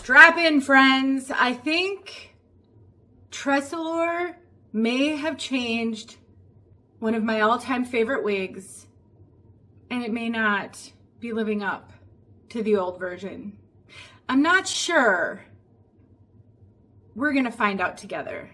Strap in, friends. I think TressAllure may have changed one of my all-time favorite wigs, and it may not be living up to the old version. I'm not sure. We're gonna find out together.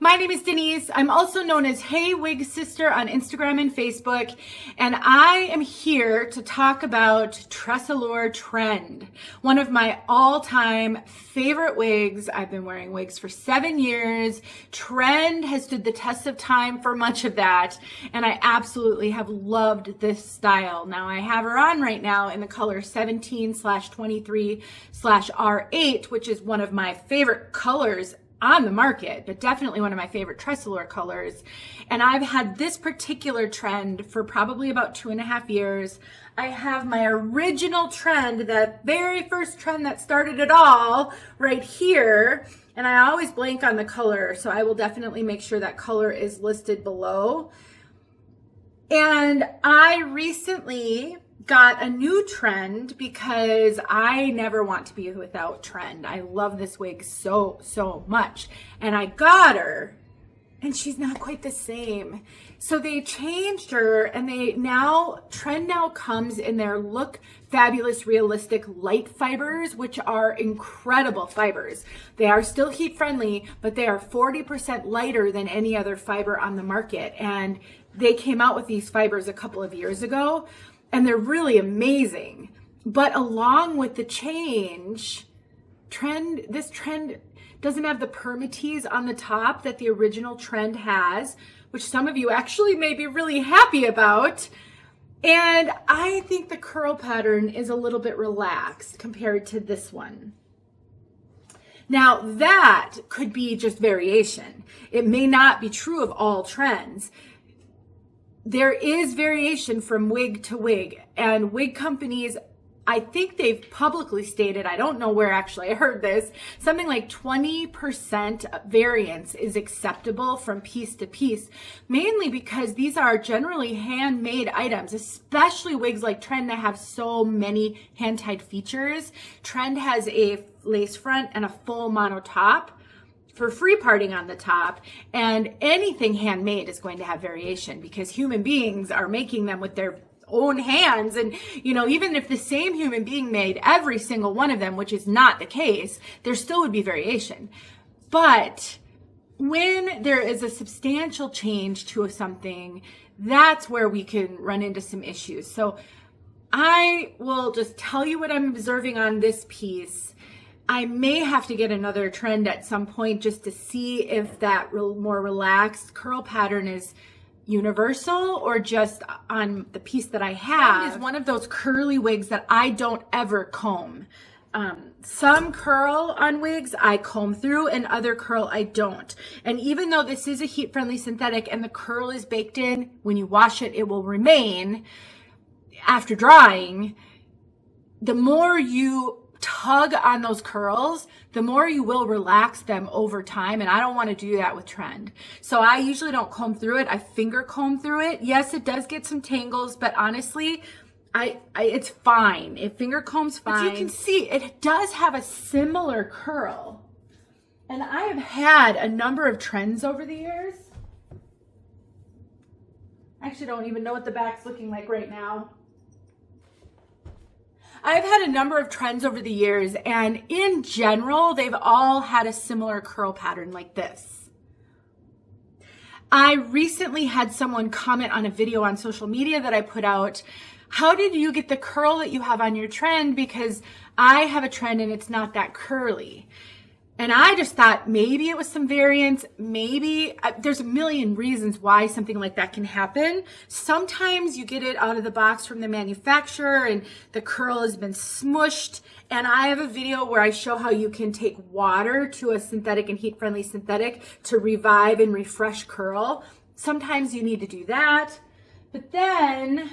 My name is Denise. I'm also known as heywigsister on Instagram and Facebook, and I am here to talk about TressAllure Trend, one of my all-time favorite wigs. I've been wearing wigs for 7 years. Trend has stood the test of time for much of that, and I absolutely have loved this style. Now, I have her on right now in the color 17/23/R8, which is one of my favorite colors on the market, but definitely one of my favorite TressAllure colors. And I've had this particular trend for probably about 2.5 years. I have my original trend, the very first trend that started it all, right here. And I always blank on the color, so I will definitely make sure that color is listed below. And I recently got a new trend because I never want to be without trend. I love this wig so much. And I got her and she's not quite the same. So they changed her, and trend now comes in their Look Fabulous Realistic light fibers, which are incredible fibers. They are still heat friendly, but they are 40% lighter than any other fiber on the market. And they came out with these fibers a couple of years ago, and they're really amazing. But along with the change, this trend doesn't have the permatease on the top that the original trend has, which some of you actually may be really happy about. And I think the curl pattern is a little bit relaxed compared to this one. Now, that could be just variation. It may not be true of all trends. There is variation from wig to wig, and wig companies, I think they've publicly stated, I don't know where actually I heard this, something like 20% variance is acceptable from piece to piece, mainly because these are generally handmade items, especially wigs like Trend that have so many hand-tied features. Trend has a lace front and a full mono top for free parting on the top, and anything handmade is going to have variation because human beings are making them with their own hands. And even if the same human being made every single one of them, which is not the case, there still would be variation. But when there is a substantial change to something, that's where we can run into some issues. So I will just tell you what I'm observing on this piece. I may have to get another trend at some point just to see if that more relaxed curl pattern is universal or just on the piece that I have. It is one of those curly wigs that I don't ever comb. Some curl on wigs I comb through, and other curl I don't. And even though this is a heat-friendly synthetic and the curl is baked in, when you wash it, it will remain after drying. The more you tug on those curls, the more you will relax them over time, and I don't want to do that with Trend. So I usually don't comb through it. I finger comb through it. Yes, it does get some tangles, but honestly, it's fine. It finger combs fine. But you can see it does have a similar curl. And I have had a number of Trends over the years. I actually don't even know what the back's looking like right now. I've had a number of Trends over the years, and in general, they've all had a similar curl pattern like this. I recently had someone comment on a video on social media that I put out. How did you get the curl that you have on your Trend? Because I have a Trend and it's not that curly. And I just thought maybe it was some variance, maybe there's a million reasons why something like that can happen. Sometimes you get it out of the box from the manufacturer and the curl has been smushed. And I have a video where I show how you can take water to a synthetic and heat-friendly synthetic to revive and refresh curl. Sometimes you need to do that. But then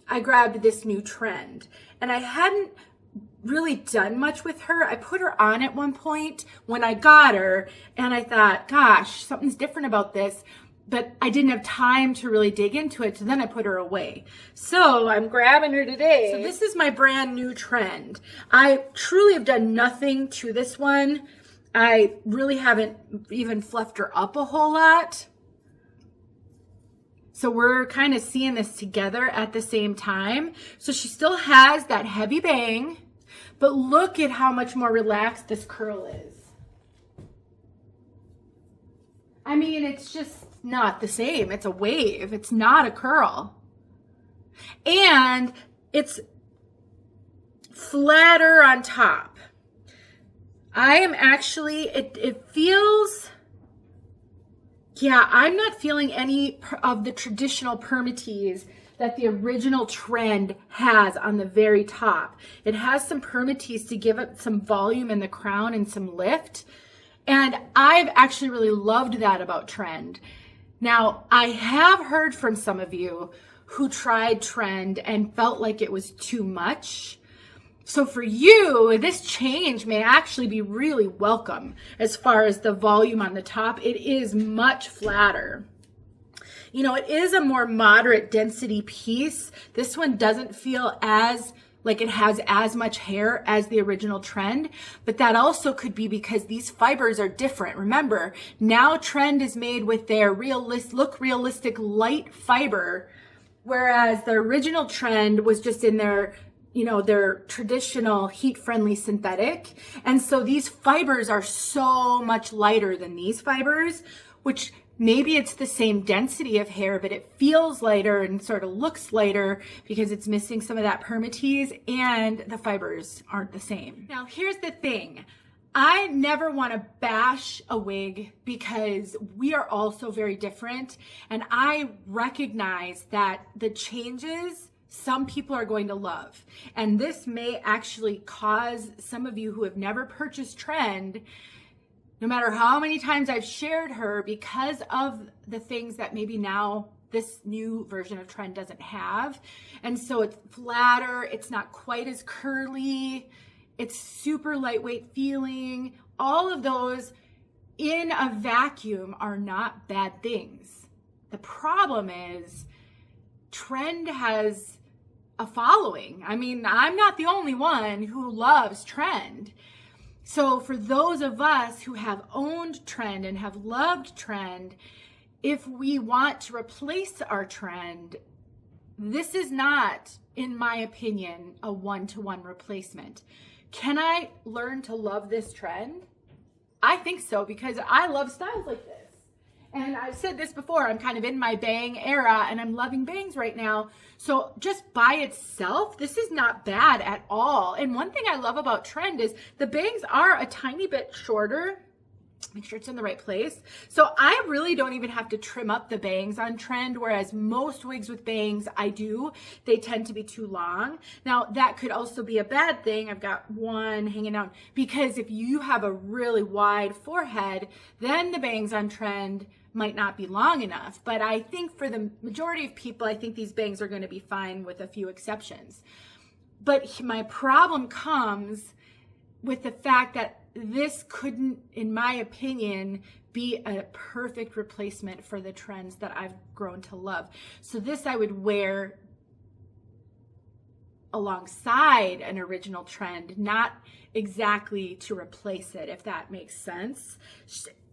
I grabbed this new Trend, and I hadn't really done much with her. I put her on at one point when I got her, and I thought, gosh, something's different about this. but I didn't have time to really dig into it, so then I put her away. So I'm grabbing her today. So this is my brand new trend. I truly have done nothing to this one. I really haven't even fluffed her up a whole lot. So we're kind of seeing this together at the same time. So she still has that heavy bang, but look at how much more relaxed this curl is. I mean, it's just not the same. It's a wave. It's not a curl. And it's flatter on top. I am actually, it feels, yeah, I'm not feeling any of the traditional permatease that the original trend has on the very top. It has some permatease to give it some volume in the crown and some lift. And I've actually really loved that about trend. Now, I have heard from some of you who tried trend and felt like it was too much. So for you, this change may actually be really welcome as far as the volume on the top. It is much flatter. You know, it is a more moderate density piece. This one doesn't feel as like it has as much hair as the original trend, but that also could be because these fibers are different. Remember, now trend is made with their realistic light fiber, whereas the original trend was just in their, you know, their traditional heat-friendly synthetic. And so these fibers are so much lighter than these fibers, which maybe it's the same density of hair, but it feels lighter and sort of looks lighter because it's missing some of that permatease and the fibers aren't the same. Now, here's the thing. I never want to bash a wig because we are all so very different. And I recognize that the changes some people are going to love. And this may actually cause some of you who have never purchased trend, no matter how many times I've shared her, because of the things that maybe now this new version of trend doesn't have. And so it's flatter, it's not quite as curly, it's super lightweight feeling. All of those in a vacuum are not bad things. The problem is trend has a following. I mean, I'm not the only one who loves trend. So for those of us who have owned trend and have loved trend, if we want to replace our trend, this is not, in my opinion, a one-to-one replacement. Can I learn to love this trend? I think so, because I love styles like this. And I've said this before, I'm kind of in my bang era and I'm loving bangs right now. So just by itself, this is not bad at all. And one thing I love about trend is the bangs are a tiny bit shorter. Make sure it's in the right place. So I really don't even have to trim up the bangs on trend, whereas most wigs with bangs I do. They tend to be too long. Now that could also be a bad thing. I've got one hanging down, because if you have a really wide forehead, then the bangs on trend might not be long enough. But I think for the majority of people, I think these bangs are going to be fine with a few exceptions. But my problem comes with the fact that this couldn't, in my opinion, be a perfect replacement for the trends that I've grown to love. So this I would wear alongside an original trend, not exactly to replace it, if that makes sense.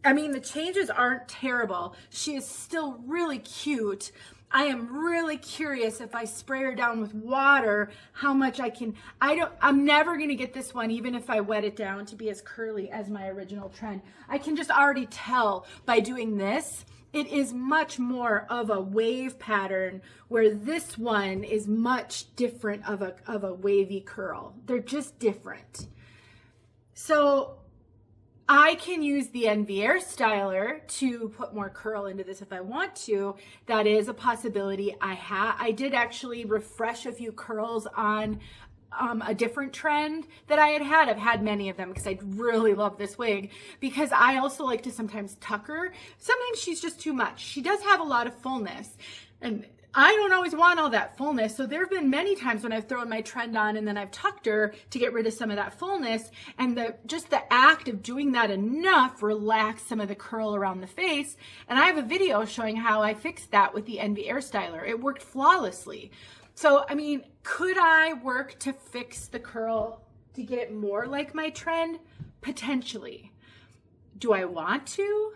I mean, the changes aren't terrible. She is still really cute. I am really curious if I spray her down with water, how much I can, I'm never going to get this one, even if I wet it down, to be as curly as my original trend. I can just already tell by doing this, it is much more of a wave pattern, where this one is much different of a wavy curl. They're just different. So I can use the Envy Airstyler to put more curl into this if I want to. That is a possibility. I did actually refresh a few curls on a different trend that I had. I've had many of them because I really love this wig, because I also like to sometimes tuck her. Sometimes she's just too much. She does have a lot of fullness, and I don't always want all that fullness. So there have been many times when I've thrown my trend on and then I've tucked her to get rid of some of that fullness. And just the act of doing that enough relaxed some of the curl around the face. And I have a video showing how I fixed that with the Envy Airstyler. It worked flawlessly. So, I mean, could I work to fix the curl to get it more like my trend? Potentially. Do I want to?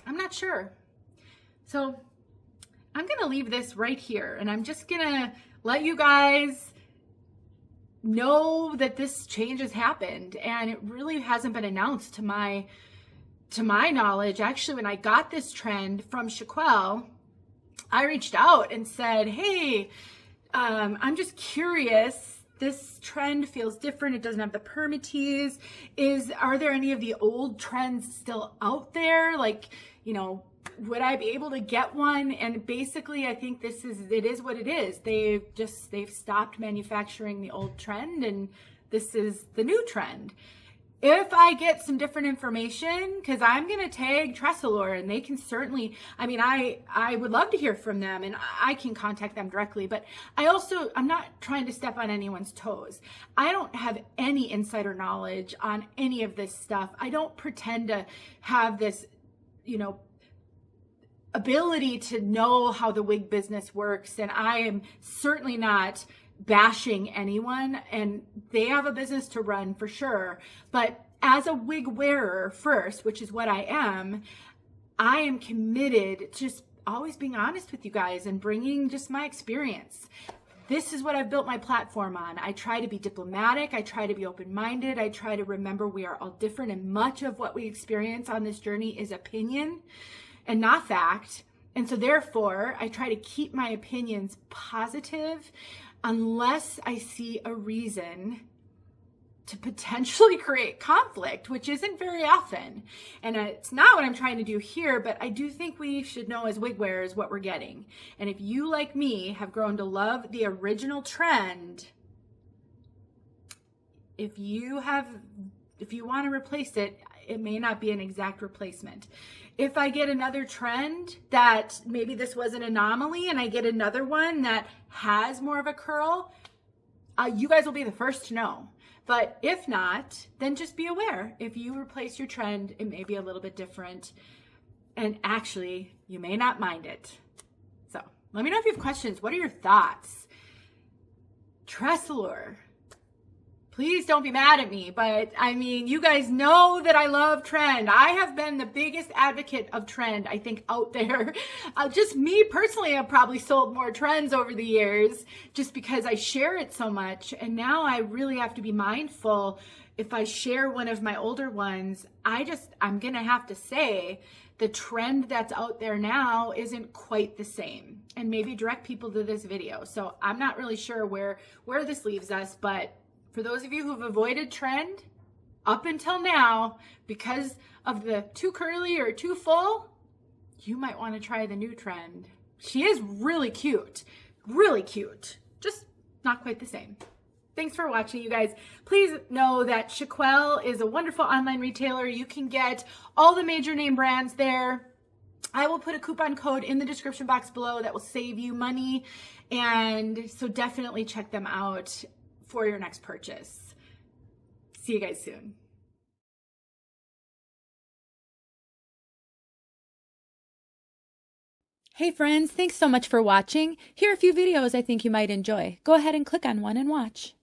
I'm not sure. So I'm going to leave this right here, and I'm just going to let you guys know that this change has happened, and it really hasn't been announced to my knowledge. Actually, when I got this trend from 𝖺EERki𝗂𝗋𝗂𝖺teЛ, I reached out and said, hey, I'm just curious. This trend feels different. It doesn't have the permatease. Are there any of the old trends still out there? Like, you know, would I be able to get one? And basically, I think it is what it is. They've stopped manufacturing the old trend, and this is the new trend. If I get some different information, because I'm going to tag TressAllure, and they can certainly, I mean, I would love to hear from them, and I can contact them directly, but I'm not trying to step on anyone's toes. I don't have any insider knowledge on any of this stuff. I don't pretend to have this, you know, ability to know how the wig business works, and I am certainly not bashing anyone, and they have a business to run for sure. But as a wig wearer first, which is what I am committed to just always being honest with you guys and bringing just my experience. This is what I've built my platform on. I try to be diplomatic. I try to be open-minded. I try to remember we are all different, and much of what we experience on this journey is opinion and not fact. And so therefore, I try to keep my opinions positive unless I see a reason to potentially create conflict, which isn't very often. And it's not what I'm trying to do here, but I do think we should know as wig wearers what we're getting. And if you, like me, have grown to love the original trend, if you want to replace it, it may not be an exact replacement. If I get another trend that maybe this was an anomaly and I get another one that has more of a curl, you guys will be the first to know. But if not, then just be aware. If you replace your trend, it may be a little bit different. And actually, you may not mind it. So let me know if you have questions. What are your thoughts? TressAllure. Please don't be mad at me, but I mean, you guys know that I love trend. I have been the biggest advocate of trend, I think, out there. Just me personally, I've probably sold more trends over the years just because I share it so much. And now I really have to be mindful. If I share one of my older ones, I'm going to have to say the trend that's out there now isn't quite the same, and maybe direct people to this video. So I'm not really sure where this leaves us, but for those of you who've avoided trend up until now because of the too curly or too full, you might want to try the new trend. She is really cute, just not quite the same. Thanks for watching, you guys. Please know that 𝗏 is a wonderful online retailer. You can get all the major name brands there. I will put a coupon code in the description box below that will save you money, and so definitely check them out for your next purchase. See you guys soon. Hey friends, thanks so much for watching. Here are a few videos I think you might enjoy. Go ahead and click on one and watch.